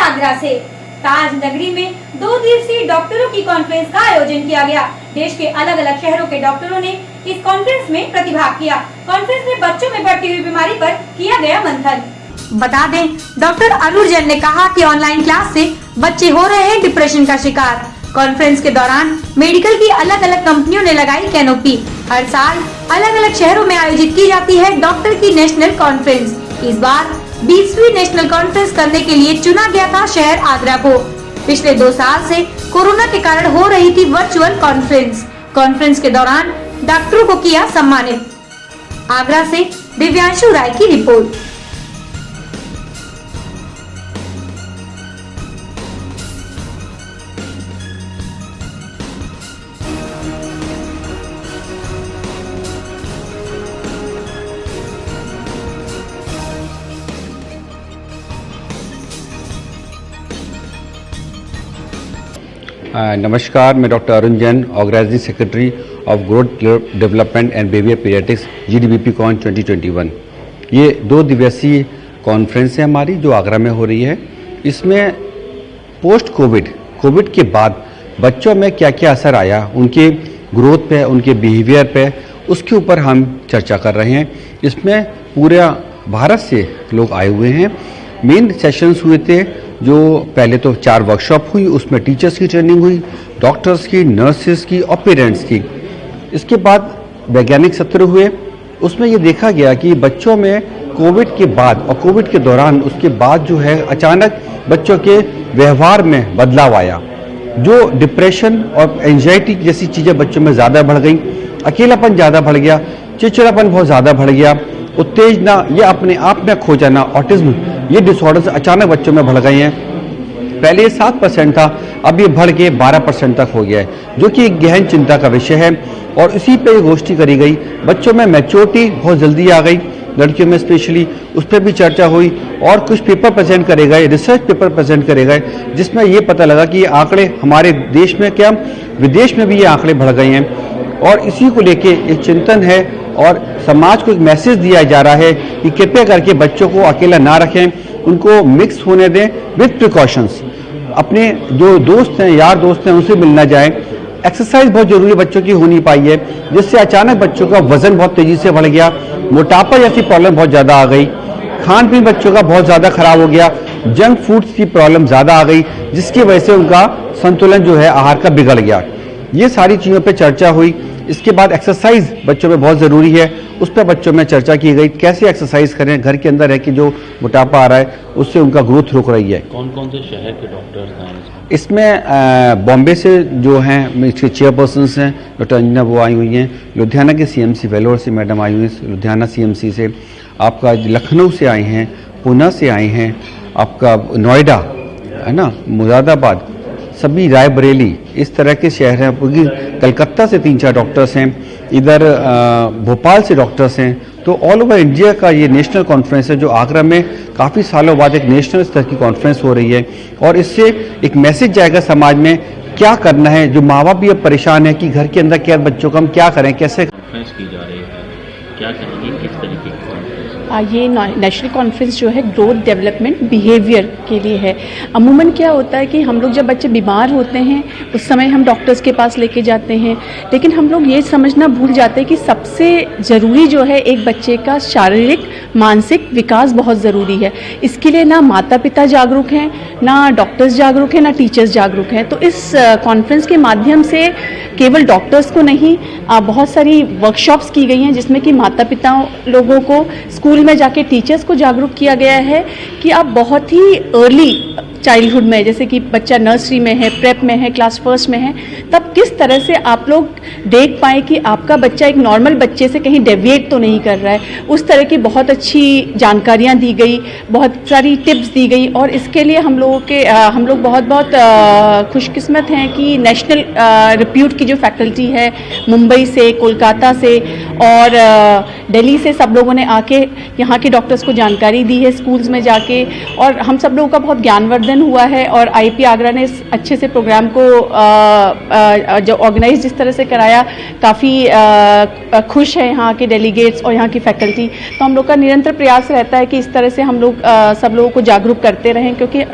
आगरा से। ताज नगरी में 2 दिवसीय डॉक्टरों की कॉन्फ्रेंस का आयोजन किया गया। देश के अलग अलग शहरों के डॉक्टरों ने इस कॉन्फ्रेंस में प्रतिभाग किया। कॉन्फ्रेंस में बच्चों में बढ़ती हुई बीमारी पर किया गया मंथन। बता दें, डॉक्टर अरुण जैन ने कहा कि ऑनलाइन क्लास से बच्चे हो रहे हैं डिप्रेशन का शिकार। कॉन्फ्रेंस के दौरान मेडिकल की अलग अलग कंपनियों ने लगाई कैनोपी। हर साल अलग अलग शहरों में आयोजित की जाती है डॉक्टर की नेशनल कॉन्फ्रेंस। इस बार 20वीं नेशनल कॉन्फ्रेंस करने के लिए चुना गया था शहर आगरा को। पिछले 2 साल से कोरोना के कारण हो रही थी वर्चुअल कॉन्फ्रेंस के दौरान डॉक्टरों को किया सम्मानित। आगरा से दिव्यांशु राय की रिपोर्ट। नमस्कार, मैं doctor Arun Jain, organising secretary of growth development and behaviour paediatrics GDBP con 2021। ये 2 दिवसीय कॉन्फ्रेंस है हमारी जो आगरा में हो रही है। इसमें पोस्ट कोविड के बाद बच्चों में क्या क्या असर आया, उनके ग्रोथ पे, उनके बिहेवियर पे, उसके ऊपर हम चर्चा कर रहे हैं। इसमें पूरे भारत से लोग आए हुए हैं। मेन सेशंस हुए थे, जो पहले तो 4 वर्कशॉप हुई, उसमें टीचर्स की ट्रेनिंग हुई, डॉक्टर्स की, नर्सेस की और पेरेंट्स की। इसके बाद वैज्ञानिक सत्र हुए। उसमें ये देखा गया कि बच्चों में कोविड के बाद और कोविड के दौरान उसके बाद जो है अचानक बच्चों के व्यवहार में बदलाव आया। जो डिप्रेशन और एंजाइटी जैसी चीज़ें बच्चों में ज़्यादा बढ़ गई, अकेलापन ज़्यादा बढ़ गया, चिड़चिड़ापन बहुत ज़्यादा बढ़ गया, उत्तेजना, ये अपने आप में खो जाना, ऑटिज्म, ये डिसऑर्डर्स अचानक बच्चों में बढ़ गए हैं। पहले ये 7% था, अब ये बढ़ के 12% तक हो गया है, जो कि एक गहन चिंता का विषय है। और इसी पे गोष्ठी करी गई। बच्चों में मैच्योरिटी बहुत जल्दी आ गई, लड़कियों में स्पेशली, उस पर भी चर्चा हुई। और कुछ पेपर प्रेजेंट करे गए, रिसर्च पेपर प्रेजेंट करे गए, जिसमें ये पता लगा कि ये आंकड़े हमारे देश में क्या विदेश में भी ये आंकड़े बढ़ गए हैं। और इसी को लेके एक चिंतन है और समाज को एक मैसेज दिया जा रहा है कि कृपया करके बच्चों को अकेला ना रखें, उनको मिक्स होने दें विद प्रिकॉशंस। अपने जो दोस्त हैं, यार दोस्त हैं, उनसे मिलना जाए। एक्सरसाइज बहुत जरूरी बच्चों की हो नहीं पाई है, जिससे अचानक बच्चों का वजन बहुत तेजी से बढ़ गया, मोटापा जैसी प्रॉब्लम बहुत ज़्यादा आ गई, खान पीन बच्चों का बहुत ज़्यादा खराब हो गया, जंक फूड्स की प्रॉब्लम ज़्यादा आ गई, जिसकी वजह से उनका संतुलन जो है आहार का बिगड़ गया। ये सारी चीज़ों पे चर्चा हुई। इसके बाद एक्सरसाइज बच्चों में बहुत ज़रूरी है, उस पर बच्चों में चर्चा की गई। कैसे एक्सरसाइज करें, घर के अंदर है कि जो मोटापा आ रहा है उससे उनका ग्रोथ रुक रही है। कौन कौन से शहर के डॉक्टर्स हैं इसमें? बॉम्बे से जो हैं इसके चेयरपर्सन्स हैं डॉक्टर अंजना, वो आई हुई हैं। लुधियाना के CMC वेलोर से मैडम आई हुई हैं, लुधियाना CMC से। आपका लखनऊ से आए हैं, पुणे से आए हैं, आपका नोएडा है ना, मुरादाबाद, सभी रायबरेली, इस तरह के शहर हैं। क्योंकि कलकत्ता से 3-4 डॉक्टर्स हैं, इधर भोपाल से डॉक्टर्स हैं। तो ऑल ओवर इंडिया का ये नेशनल कॉन्फ्रेंस है, जो आगरा में काफ़ी सालों बाद एक नेशनल स्तर की कॉन्फ्रेंस हो रही है। और इससे एक मैसेज जाएगा समाज में क्या करना है। जो माँ बाप भी अब परेशान है कि घर के अंदर क्या बच्चों को हम क्या करें, कैसे कॉन्फ्रेंस की जा रही है, क्या कहेंगे, किस तरीके की कॉन्फ्रेंस? ये नेशनल कॉन्फ्रेंस जो है ग्रोथ डेवलपमेंट बिहेवियर के लिए है। अमूमन क्या होता है कि हम लोग जब बच्चे बीमार होते हैं उस समय हम डॉक्टर्स के पास लेके जाते हैं, लेकिन हम लोग ये समझना भूल जाते हैं कि सबसे ज़रूरी जो है एक बच्चे का शारीरिक मानसिक विकास बहुत ज़रूरी है। इसके लिए ना माता पिता जागरूक हैं, ना डॉक्टर्स जागरूक हैं, ना टीचर्स जागरूक हैं। तो इस कॉन्फ्रेंस के माध्यम से केवल डॉक्टर्स को नहीं, बहुत सारी वर्कशॉप्स की गई हैं, जिसमें कि माता पिता लोगों को, स्कूल में जाके टीचर्स को जागरूक किया गया है कि आप बहुत ही अर्ली चाइल्डहुड में, जैसे कि बच्चा नर्सरी में है, प्रेप में है, क्लास 1 में है, तब किस तरह से आप लोग देख पाएँ कि आपका बच्चा एक नॉर्मल बच्चे से कहीं डेविएट तो नहीं कर रहा है। उस तरह की बहुत अच्छी जानकारियाँ दी गई, बहुत सारी टिप्स दी गई। और इसके लिए हम लोग बहुत खुशकिस्मत हैं कि नेशनल रिप्यूट की जो फैकल्टी है, मुंबई से, कोलकाता से और दिल्ली से, सब लोगों ने आके यहाँ के डॉक्टर्स को जानकारी दी है स्कूल्स में जाके। और हम सब लोगों का बहुत ज्ञानवर्धन आनंद हुआ है और आईपी आगरा ने इस अच्छे से प्रोग्राम को जो ऑर्गेनाइज जिस तरह से कराया, काफ़ी खुश है यहाँ के डेलीगेट्स और यहाँ की फैकल्टी। तो हम लोग का निरंतर प्रयास रहता है कि इस तरह से हम लोग सब लोगों को जागरूक करते रहें, क्योंकि